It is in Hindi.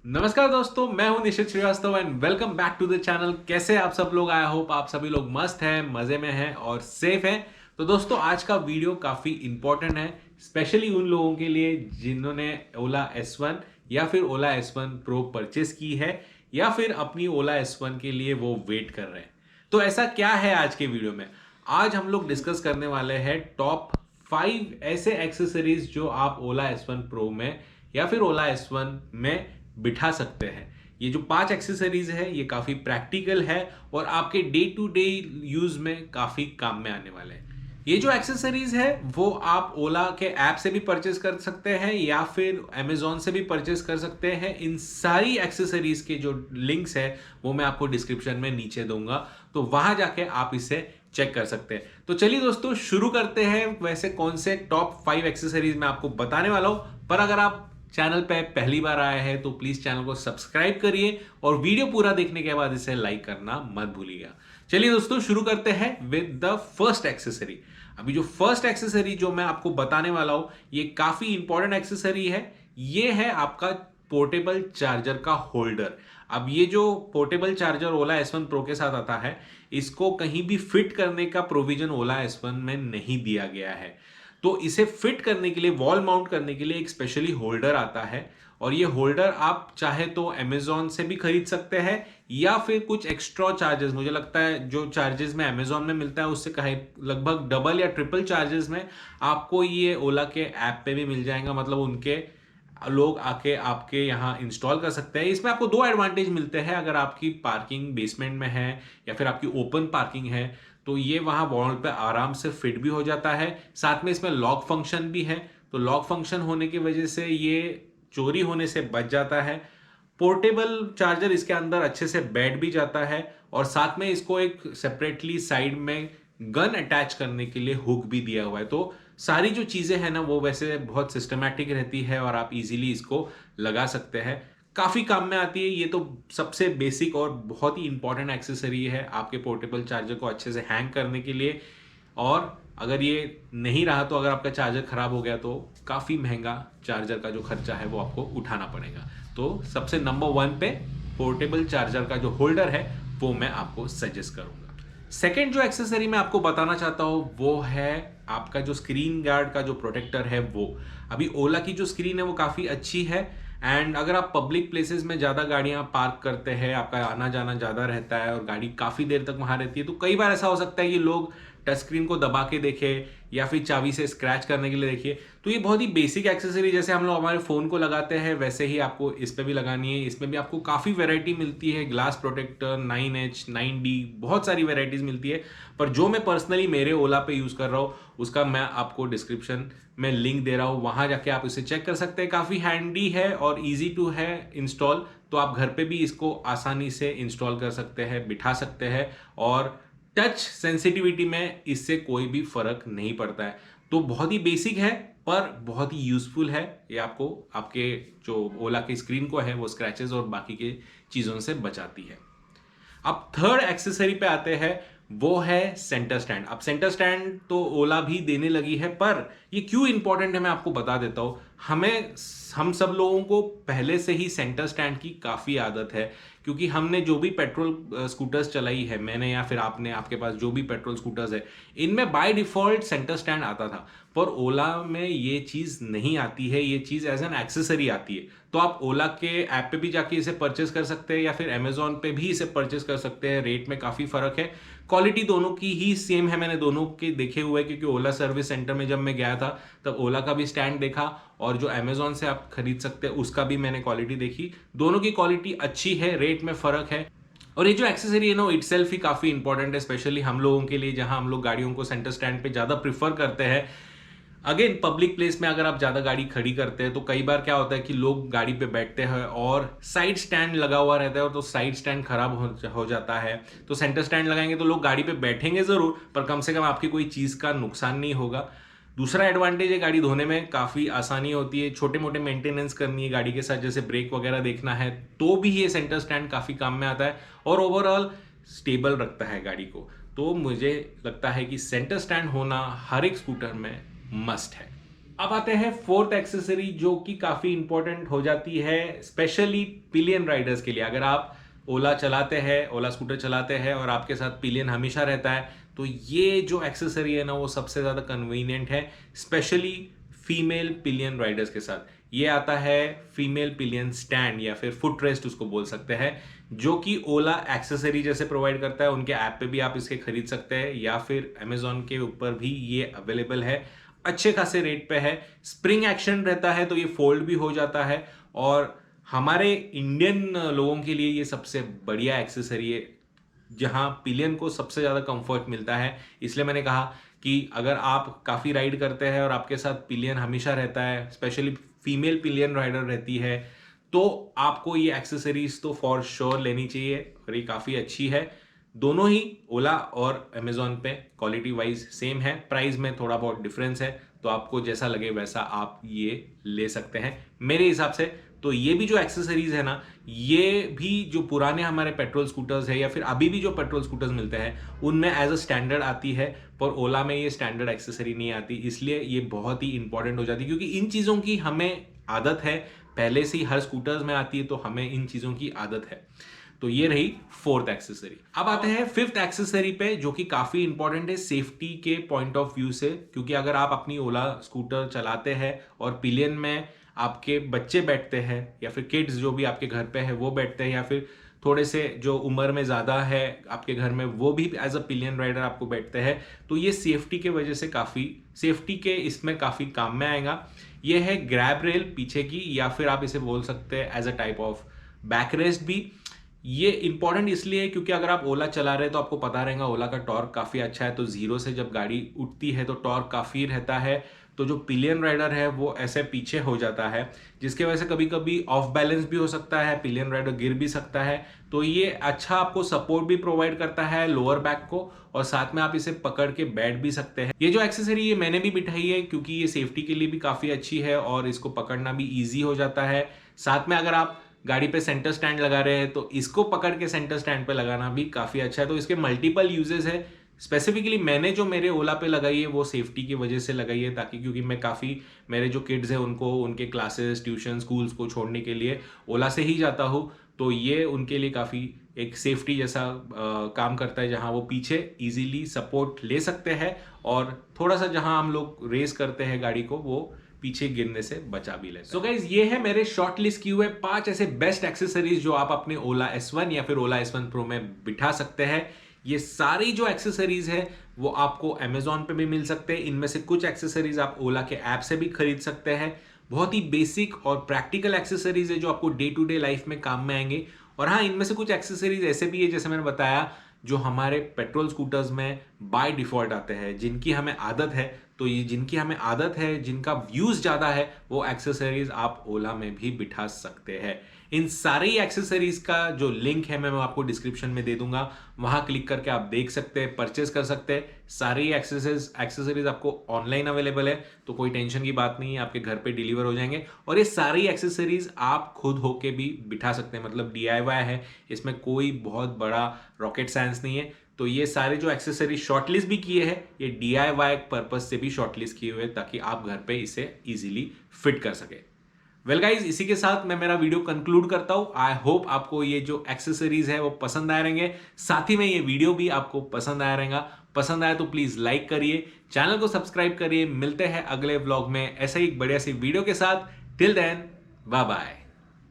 नमस्कार दोस्तों, मैं हूं Nishit Srivastava and welcome back to the channel. कैसे आप सब लोग? आई होप आप सभी लोग मस्त हैं, मज़े में हैं और सेफ हैं। तो दोस्तों, आज का वीडियो काफ़ी इंपॉर्टेंट है, स्पेशली उन लोगों के लिए जिन्होंने ओला S1 या फिर ओला S1 प्रो परचेस की है या फिर अपनी ओला S1 के लिए वो वेट कर रहे हैं। तो ऐसा क्या है आज के वीडियो में? आज हम लोग डिस्कस करने वाले हैं टॉप 5 ऐसे एक्सेसरीज जो आप ओला S1 प्रो में या फिर ओला S1 में बिठा सकते हैं। ये जो 5 एक्सेसरीज है ये काफ़ी प्रैक्टिकल है और आपके डे टू डे यूज़ में काफ़ी काम में आने वाले हैं। ये जो एक्सेसरीज है वो आप ओला के ऐप से भी परचेस कर सकते हैं या फिर अमेजोन से भी परचेस कर सकते हैं। इन सारी एक्सेसरीज के जो लिंक्स है वो मैं आपको डिस्क्रिप्शन में नीचे दूंगा, तो वहां जाके आप इसे चेक कर सकते हैं। तो चलिए दोस्तों, शुरू करते हैं। वैसे कौन से टॉप 5 एक्सेसरीज मैं आपको बताने वाला हूं, पर अगर आप चैनल पे पहली बार आए हैं तो प्लीज चैनल को सब्सक्राइब करिए और वीडियो पूरा देखने के बाद इसे लाइक करना मत भूलिएगा। चलिए दोस्तों, शुरू करते हैं विद द फर्स्ट एक्सेसरी। अभी जो फर्स्ट एक्सेसरी जो मैं आपको बताने वाला हूं ये काफी इंपॉर्टेंट एक्सेसरी है। ये है आपका पोर्टेबल चार्जर का होल्डर। अब ये जो पोर्टेबल चार्जर ओला S1 प्रो के साथ आता है, इसको कहीं भी फिट करने का प्रोविजन ओला S1 में नहीं दिया गया है। तो इसे फिट करने के लिए, वॉल माउंट करने के लिए एक स्पेशली होल्डर आता है और ये होल्डर आप चाहे तो अमेजोन से भी खरीद सकते हैं या फिर कुछ एक्स्ट्रा चार्जेस, मुझे लगता है जो चार्जेस में अमेजोन में मिलता है उससे कहीं लगभग डबल या ट्रिपल चार्जेस में आपको ये ओला के ऐप पे भी मिल जाएगा। मतलब उनके लोग आके आपके यहाँ इंस्टॉल कर सकते हैं। इसमें आपको दो एडवांटेज मिलते हैं। अगर आपकी पार्किंग बेसमेंट में है या फिर आपकी ओपन पार्किंग है तो ये वहाँ वॉल पे आराम से फिट भी हो जाता है। साथ में इसमें लॉक फंक्शन भी है, तो लॉक फंक्शन होने की वजह से ये चोरी होने से बच जाता है। पोर्टेबल चार्जर इसके अंदर अच्छे से बैठ भी जाता है और साथ में इसको एक सेपरेटली साइड में गन अटैच करने के लिए हुक भी दिया हुआ है। तो सारी जो चीज़ें हैं ना वो वैसे बहुत सिस्टमैटिक रहती है और आप इजीली इसको लगा सकते हैं। काफ़ी काम में आती है। ये तो सबसे बेसिक और बहुत ही इंपॉर्टेंट एक्सेसरी है आपके पोर्टेबल चार्जर को अच्छे से हैंग करने के लिए। और अगर ये नहीं रहा तो अगर आपका चार्जर खराब हो गया तो काफ़ी महंगा चार्जर का जो खर्चा है वो आपको उठाना पड़ेगा। तो सबसे नंबर 1 पे पोर्टेबल चार्जर का जो होल्डर है वो मैं आपको सजेस्ट करूंगा। सेकेंड जो एक्सेसरी मैं आपको बताना चाहता हूं वो है आपका जो स्क्रीन गार्ड का जो प्रोटेक्टर है वो। अभी ओला की जो स्क्रीन है वो काफ़ी अच्छी है एंड अगर आप पब्लिक प्लेसेस में ज़्यादा गाड़ियां पार्क करते हैं, आपका आना जाना ज़्यादा रहता है और गाड़ी काफ़ी देर तक वहाँ रहती है, तो कई बार ऐसा हो सकता है कि लोग टच स्क्रीन को दबा के देखे या फिर चाबी से स्क्रैच करने के लिए देखिए। तो ये बहुत ही बेसिक एक्सेसरी, जैसे हम लोग हमारे फ़ोन को लगाते हैं वैसे ही आपको इस पर भी लगानी है। इसमें भी आपको काफ़ी वैरायटी मिलती है, ग्लास प्रोटेक्टर 9H 9D, बहुत सारी वैरायटीज़ मिलती है। पर जो मैं पर्सनली मेरे ओला पे यूज़ कर रहा हूँ उसका मैं आपको डिस्क्रिप्शन में लिंक दे रहा हूँ, वहाँ जाके आप इसे चेक कर सकते हैं। काफ़ी हैंडी है और ईजी टू है इंस्टॉल, तो आप घर पे भी इसको आसानी से इंस्टॉल कर सकते हैं, बिठा सकते हैं और टच सेंसिटिविटी में इससे कोई भी फर्क नहीं पड़ता है। तो बहुत ही बेसिक है पर बहुत ही यूजफुल है। ये आपको आपके जो ओला की स्क्रीन को है वो स्क्रैचेस और बाकी के चीज़ों से बचाती है। अब थर्ड एक्सेसरी पे आते हैं, वो है सेंटर स्टैंड। अब सेंटर स्टैंड तो ओला भी देने लगी है, पर ये क्यों इंपॉर्टेंट है मैं आपको बता देता हूँ। हम सब लोगों को पहले से ही सेंटर स्टैंड की काफ़ी आदत है, क्योंकि हमने जो भी पेट्रोल स्कूटर्स चलाई है, मैंने या फिर आपने, आपके पास जो भी पेट्रोल स्कूटर्स है, इनमें बाय डिफ़ॉल्ट सेंटर स्टैंड आता था। पर ओला में ये चीज़ नहीं आती है, ये चीज़ एज एन एक्सेसरी आती है। तो आप ओला के ऐप पे भी जाके इसे परचेस कर सकते हैं या फिर अमेजोन पे भी इसे परचेस कर सकते हैं। रेट में काफ़ी फ़र्क है, क्वालिटी दोनों की ही सेम है। मैंने दोनों के देखे हुए, क्योंकि ओला सर्विस सेंटर में जब मैं गया था तब ओला का भी स्टैंड देखा और जो अमेजोन से आप खरीद सकते हैं उसका भी मैंने क्वालिटी देखी। दोनों की क्वालिटी अच्छी है, रेट में फ़र्क है। और ये जो एक्सेसरी है ना इट सेल्फ ही काफ़ी इंपॉर्टेंट है, स्पेशली हम लोगों के लिए जहां हम लोग गाड़ियों को सेंटर स्टैंड पे ज़्यादा प्रीफर करते हैं। अगेन पब्लिक प्लेस में अगर आप ज़्यादा गाड़ी खड़ी करते हैं तो कई बार क्या होता है कि लोग गाड़ी पे बैठते हैं और साइड स्टैंड लगा हुआ रहता है और तो साइड स्टैंड खराब हो जाता है। तो सेंटर स्टैंड लगाएंगे तो लोग गाड़ी पे बैठेंगे ज़रूर, पर कम से कम आपकी कोई चीज़ का नुकसान नहीं होगा। दूसरा एडवांटेज है, गाड़ी धोने में काफ़ी आसानी होती है। छोटे मोटे मेंटेनेंस करनी है गाड़ी के साथ, जैसे ब्रेक वगैरह देखना है, तो भी ये सेंटर स्टैंड काफ़ी काम में आता है और ओवरऑल स्टेबल रखता है गाड़ी को। तो मुझे लगता है कि सेंटर स्टैंड होना हर एक स्कूटर में मस्ट है। अब आते हैं फोर्थ एक्सेसरी जो कि काफी इंपॉर्टेंट हो जाती है स्पेशली पिलियन राइडर्स के लिए। अगर आप ओला चलाते हैं, ओला स्कूटर चलाते हैं और आपके साथ पिलियन हमेशा रहता है, तो ये जो एक्सेसरी है ना वो सबसे ज्यादा कन्वीनियंट है स्पेशली फीमेल पिलियन राइडर्स के साथ। ये आता है फीमेल पिलियन स्टैंड या फिर फुट रेस्ट उसको बोल सकते हैं, जो कि ओला एक्सेसरी जैसे प्रोवाइड करता है। उनके ऐप पे भी आप इसके खरीद सकते हैं या फिर अमेजोन के ऊपर भी ये अवेलेबल है, अच्छे खासे रेट पे है। स्प्रिंग एक्शन रहता है तो ये फोल्ड भी हो जाता है और हमारे इंडियन लोगों के लिए ये सबसे बढ़िया एक्सेसरी है जहां पिलियन को सबसे ज्यादा कंफर्ट मिलता है। इसलिए मैंने कहा कि अगर आप काफी राइड करते हैं और आपके साथ पिलियन हमेशा रहता है, स्पेशली फीमेल पिलियन राइडर रहती है, तो आपको ये एक्सेसरीज तो फॉर श्योर लेनी चाहिए और ये काफी अच्छी है। दोनों ही ओला और अमेजोन पे क्वालिटी वाइज सेम है, प्राइस में थोड़ा बहुत डिफरेंस है, तो आपको जैसा लगे वैसा आप ये ले सकते हैं मेरे हिसाब से। तो ये भी जो एक्सेसरीज है ना, ये भी जो पुराने हमारे पेट्रोल स्कूटर्स है या फिर अभी भी जो पेट्रोल स्कूटर्स मिलते हैं उनमें एज अ स्टैंडर्ड आती है, पर ओला में ये स्टैंडर्ड एक्सेसरी नहीं आती। इसलिए ये बहुत ही इंपॉर्टेंट हो जाती है क्योंकि इन चीज़ों की हमें आदत है, पहले से ही हर स्कूटर्स में आती है, तो हमें इन चीज़ों की आदत है। तो ये रही फोर्थ एक्सेसरी। अब आते हैं फिफ्थ एक्सेसरी पे जो कि काफी इंपॉर्टेंट है सेफ्टी के पॉइंट ऑफ व्यू से, क्योंकि अगर आप अपनी ओला स्कूटर चलाते हैं और पिलियन में आपके बच्चे बैठते हैं या फिर किड्स जो भी आपके घर पे है वो बैठते हैं या फिर थोड़े से जो उम्र में ज़्यादा है आपके घर में वो भी एज अ पिलियन राइडर आपको बैठते हैं, तो ये सेफ्टी के वजह से काफ़ी सेफ्टी के इसमें काफ़ी काम में आएगा। ये है ग्रैब रेल पीछे की, या फिर आप इसे बोल सकते हैं as a type of back rest भी। ये इंपॉर्टेंट इसलिए है क्योंकि अगर आप ओला चला रहे हैं तो आपको पता रहेगा ओला का टॉर्क काफ़ी अच्छा है, तो जीरो से जब गाड़ी उठती है तो टॉर्क काफ़ी रहता है। तो जो पिलियन राइडर है वो ऐसे पीछे हो जाता है, जिसके वजह से कभी कभी ऑफ बैलेंस भी हो सकता है, पिलियन राइडर गिर भी सकता है। तो ये अच्छा आपको सपोर्ट भी प्रोवाइड करता है लोअर बैक को, और साथ में आप इसे पकड़ के बैठ भी सकते हैं। ये जो एक्सेसरी ये मैंने भी बिठाई है क्योंकि ये सेफ्टी के लिए भी काफ़ी अच्छी है और इसको पकड़ना भी ईजी हो जाता है। साथ में अगर आप गाड़ी पे सेंटर स्टैंड लगा रहे हैं तो इसको पकड़ के सेंटर स्टैंड पे लगाना भी काफ़ी अच्छा है। तो इसके मल्टीपल यूजेस है। स्पेसिफिकली मैंने जो मेरे ओला पे लगाई है वो सेफ्टी की वजह से लगाई है, ताकि क्योंकि मैं काफ़ी मेरे जो किड्स हैं उनको उनके क्लासेस ट्यूशन स्कूल्स को छोड़ने के लिए ओला से ही जाता हूँ, तो ये उनके लिए काफ़ी एक सेफ्टी जैसा काम करता है, जहाँ वो पीछे इजीली सपोर्ट ले सकते हैं और थोड़ा सा जहाँ हम लोग रेस करते हैं गाड़ी को वो पीछे गिरने से बचा भी ले। सो गाइज ये है मेरे शॉर्ट लिस्ट किए हुए 5 ऐसे बेस्ट एक्सेसरीज जो आप अपने ओला S1 या फिर ओला S1 Pro में बिठा सकते हैं। ये सारी जो एक्सेसरीज है वो आपको अमेजोन पे भी मिल सकते हैं। इनमें से कुछ एक्सेसरीज आप ओला के ऐप से भी खरीद सकते हैं। बहुत ही बेसिक और प्रैक्टिकल एक्सेसरीज है जो आपको डे टू डे लाइफ में काम में आएंगे। और हाँ, इनमें से कुछ एक्सेसरीज ऐसे भी है जैसे मैंने बताया जो हमारे पेट्रोल स्कूटर्स में बाय डिफॉल्ट आते हैं, जिनकी हमें आदत है। तो ये जिनकी हमें आदत है, जिनका व्यूज ज़्यादा है, वो एक्सेसरीज आप ओला में भी बिठा सकते हैं। इन सारी एक्सेसरीज का जो लिंक है मैं आपको डिस्क्रिप्शन में दे दूंगा, वहां क्लिक करके आप देख सकते हैं, परचेज कर सकते हैं। सारी एक्सेसरीज आपको ऑनलाइन अवेलेबल है, तो कोई टेंशन की बात नहीं है, आपके घर पे डिलीवर हो जाएंगे। और ये सारी एक्सेसरीज आप खुद होके भी बिठा सकते हैं, मतलब DIY है, इसमें कोई बहुत बड़ा रॉकेट साइंस नहीं है। तो ये सारे जो एक्सेसरीज शॉर्टलिस्ट भी किए हैं ये DIY पर्पज से भी शॉर्टलिस्ट किए हुए हैं, ताकि आप घर पे इसे इजीली फिट कर सके। वेल गाइज, इसी के साथ मैं मेरा वीडियो कंक्लूड करता हूं। आई होप आपको ये जो एक्सेसरीज है वो पसंद आए रहेंगे, साथ ही में ये वीडियो भी आपको पसंद आया रहेगा। पसंद आया तो प्लीज लाइक करिए, चैनल को सब्सक्राइब करिए। मिलते हैं अगले व्लॉग में ऐसे ही बढ़िया सी वीडियो के साथ। Till then, bye bye.